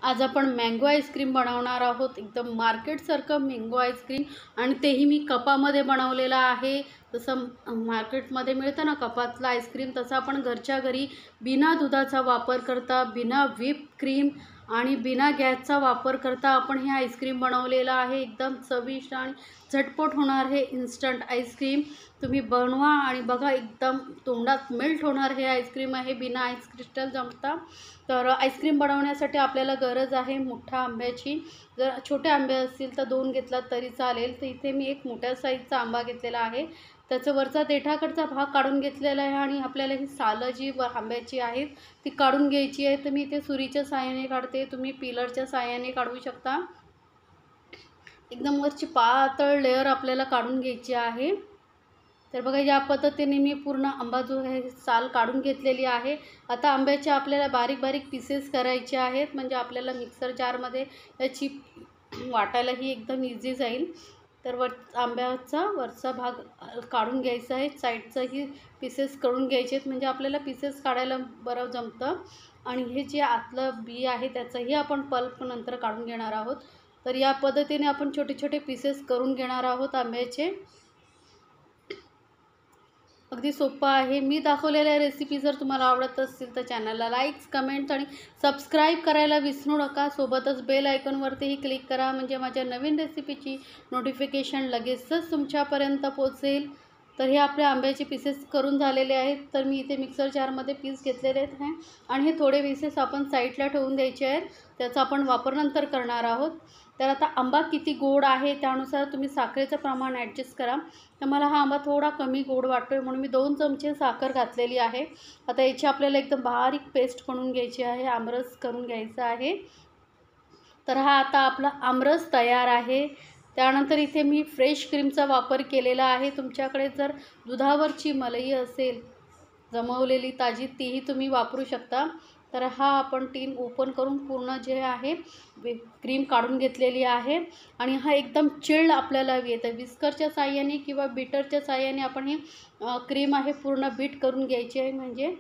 आज आपण mango ice cream बनवणार आहोत. एकदम मार्केटसारखं मँगो आईस्क्रीम आणि तेही मी कपामध्ये बनवलेला आहे. जसं मार्केटमध्ये मिळतं ना कपातलं आईस्क्रीम, तसं आपण घरच्या घरी बिना दुधाचा वापर करता, बिना व्हिप क्रीम आणि बिना गॅसचा वापर करता आपण हे आईस्क्रीम बनवलेलं आहे. एकदम चविष्ट आणि झटपट होणार हे इन्स्टंट आईस्क्रीम तुम्ही बनवा आणि बघा, एकदम तोंडात मेल्ट होणार हे आईस्क्रीम आहे. बिना आईस क्रिस्टल जमता. तर आईस्क्रीम बनवण्यासाठी आपल्याला गरज आहे मोठ्या आंब्याची. जर छोटे आंबे असतील तर 2 घेतलात तरी चालेल. तर इथे मी एक मोठ्या साईजचा आंबा घेतलेला आहे. त्याचा वरचा देठाकडचा भाग काढून घेतलेला आहे आणि आपल्याला ही सालं जी आंब्याची आहेत ती काढून घ्यायची आहे. तर मी इथे सुरीच्या साहाय्याने काढते, तुम्ही पिलरच्या साहाय्याने काढू शकता. एकदम वरची पातळ लेअर आपल्याला काढून घ्यायची आहे. तर बघा, या पद्धतीने मी पूर्ण आंबा जो आहे साल काढून घेतलेली आहे. आता आंब्याचे आपल्याला बारीक बारीक पीसेस करायचे आहेत, म्हणजे आपल्याला मिक्सर जारमध्ये याची वाटायलाही एकदम इझी जाईल. तर आंब्याचा वरचा भाग काढून घ्यायचा आहे, साईडचाही पीसेस करून घ्यायचे आहेत, म्हणजे आपल्याला पीसेस काढायला बरं जमतं. आणि हे जे आतलं बी आहे त्याचंही आपण पल्प नंतर काढून घेणार आहोत. तर या पद्धतीने आपण छोटे छोटे पीसेस करून घेणार आहोत आंब्याचे. अगदी सोपं आहे. मी दाखवलेल्या रेसिपी जर तुम्हाला आवडत असतील तर चॅनलला लाईक्स, कमेंट्स आणि सबस्क्राईब करायला विसरू नका. सोबतच बेल आयकॉनवरतीही क्लिक करा, म्हणजे माझ्या नवीन रेसिपीची नोटिफिकेशन लगेचच तुमच्यापर्यंत पोहोचेल. तर हे आपले आंब्याचे पीसेस करून झालेले आहेत. तर मी इथे मिक्सर जारमध्ये पीस घेतलेले आहेत आणि हे थोडे पीसेस आपण साईडला ठेवून द्यायचे आहेत. त्याचा आपण वापर नंतर करणार आहोत. तर आता आंबा किती गोड आहे त्यानुसार तुम्ही साखरेचं प्रमाण ॲडजस्ट करा. तर मला हा आंबा थोडा कमी गोड वाटतो आहे, म्हणून मी 2 चमचे साखर घातलेली आहे. आता याची आपल्याला एकदम बारीक पेस्ट करून घ्यायची आहे, आमरस करून घ्यायचा आहे. तर हा आता आपला आमरस तयार आहे. त्यानंतर इथे मी फ्रेश क्रीमचा वापर केलेला आहे. तुमच्याकडे जर दुधावरची मलई असेल जमवलेली ताजी, तीही तुम्ही वापरू शकता. तर हा आपण टीन ओपन करून पूर्ण जे आहे क्रीम काढून घेतलेली आहे आणि हा एकदम चिल्ड आपल्याला येतं. विस्करच्या साहाय्याने किंवा बीटरच्या साहाय्याने आपण ही क्रीम आहे पूर्ण बीट करून घ्यायची आहे, म्हणजे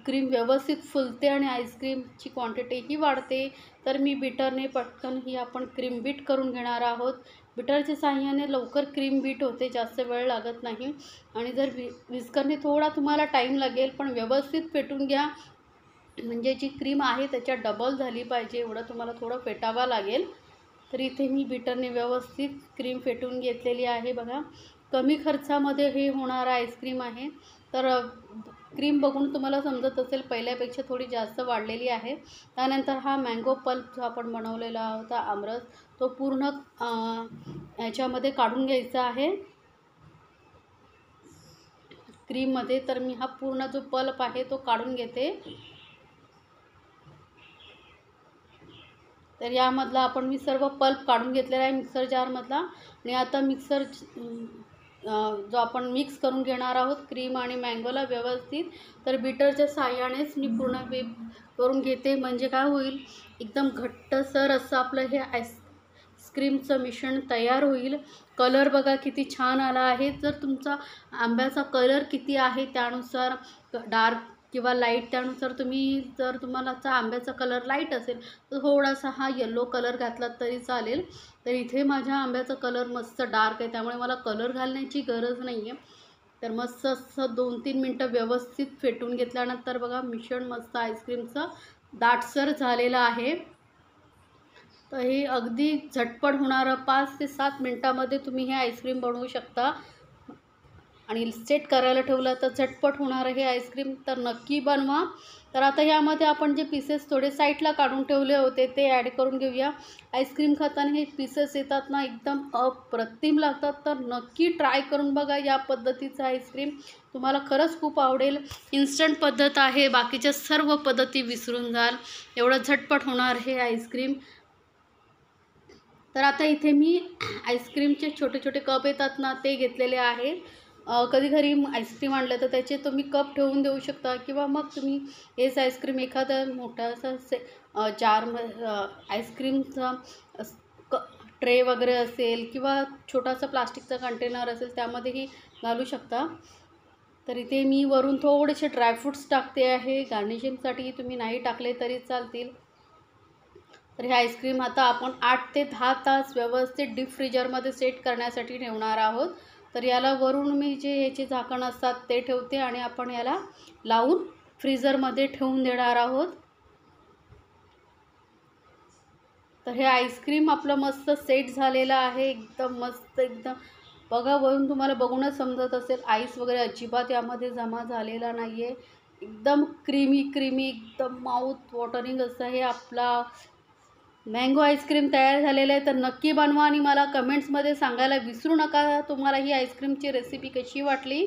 क्रीम व्यवस्थित फुलते आणि आईस्क्रीमची क्वांटिटीही वाढते. तर मी बीटरने पटकन ही आपण क्रीम बीट करून घेणार आहोत. बीटरच्या साहाय्याने लवकर क्रीम बीट होते, जास्त वेळ लागत नाही. आणि जर विस्करने थोडा तुम्हाला टाईम लागेल, पण व्यवस्थित फेटून घ्या, म्हणजे जी क्रीम आहे त्याच्या डबल झाली पाहिजे, एवढं तुम्हाला थोडं फेटावं लागेल. तर इथे मी बीटरने व्यवस्थित क्रीम फेटून घेतलेली आहे. बघा, कमी खर्चामध्ये हे होणारं आईस्क्रीम आहे. तर क्रीम बघून तुम्हाला समजत असेल पहिल्यापेक्षा थोडी जास्त वाढलेली आहे. त्यानंतर हा मँगो पल्प जो आपण बनवलेला होता आमरस, तो पूर्ण याच्यामध्ये काढून घ्यायचा आहे क्रीममध्ये. तर मी हा पूर्ण जो पल्प आहे तो काढून घेते. तर यामधला आपण मी सर्व पल्प काढून घेतलेला आहे मिक्सर जारमधला. आणि आता जो आपण मिक्स करून घेणार आहोत क्रीम आणि मँगोला व्यवस्थित. तर बीटरच्या साहाय्यानेच मी पूर्ण व्हिप करून घेते, म्हणजे काय होईल, एकदम घट्टसर असं आपलं हे आईस्क्रीमचं मिश्रण तयार होईल. कलर बघा किती छान आला आहे. जर तुमचा आंब्याचा कलर किती आहे त्यानुसार, डार्क किंवा लाईट, त्यानुसार तुम्ही, जर तुम्हाला आंब्याचा कलर लाईट असेल तर थोडासा हा येलो कलर घातला तरी चालेल. तर इथे माझ्या आंब्याचा कलर मस्त डार्क आहे, त्यामुळे मला कलर घालण्याची गरज नाही आहे. तर मस्त असं 2-3 मिनटं व्यवस्थित फेटून घेतल्यानंतर बघा, मिश्रण मस्त आईस्क्रीमचं दाटसर झालेलं आहे. तर हे अगदी झटपट होणारं 5 ते 7 मिनटामध्ये तुम्ही हे आईस्क्रीम बनवू शकता. आणि सेट करायला ठेवलं तर झटपट होणारं हे आईस्क्रीम, तर नक्की बनवा. तर आता यामध्ये आपण जे पीसेस थोडे साईडला काढून ठेवले होते ते ॲड करून घेऊया. आईस्क्रीम खाताना हे पीसेस येतात ना, एकदम अप्रतिम लागतात. तर नक्की ट्राय करून बघा या पद्धतीचं आईस्क्रीम, तुम्हाला खरंच खूप आवडेल. इन्स्टंट पद्धत आहे, बाकीच्या सर्व पद्धती विसरून जाल, एवढं झटपट होणार हे आईस्क्रीम. तर आता इथे मी आईस्क्रीमचे छोटे छोटे कप येतात ना, ते घेतलेले आहे. कधी घरी आईस्क्रीम आणलं तर त्याचे तुम्ही कप ठेवून देऊ शकता, किंवा मग तुम्ही हेच आईस्क्रीम एखादा मोठासा जार आईस्क्रीमचा ट्रे वगैरे असेल किंवा छोटासा प्लास्टिकचा कंटेनर असेल त्यामध्येही घालू शकता. तर इथे मी वरून थोडेसे ड्रायफ्रूट्स टाकते आहे, गार्निशिंगसाठी. तुम्ही नाही टाकले तरी चालतील. तर हे आईस्क्रीम आता आपण 8 ते 10 तास व्यवस्थित डीप फ्रीजरमध्ये सेट करण्यासाठी ठेवणार आहोत. तर याला वरून मी जे याचे झाकण असतात ते ठेवते आणि आपण याला लावून फ्रीजरमध्ये ठेवून देणार आहोत. तर हे आईस्क्रीम आपलं मस्त सेट झालेलं आहे, एकदम मस्त एकदम. बघा वरून तुम्हाला बघूनच समजत असेल आईस वगैरे अजिबात यामध्ये जमा झालेला नाही आहे. एकदम क्रीमी क्रीमी एकदम माउथ वॉटरिंग असं हे आपला मँगो आईस्क्रीम तयार झालेलं आहे. तर नक्की बनवा आणि मला कमेंट्समध्ये सांगायला विसरू नका तुम्हाला ही आईस्क्रीमची रेसिपी कशी वाटली.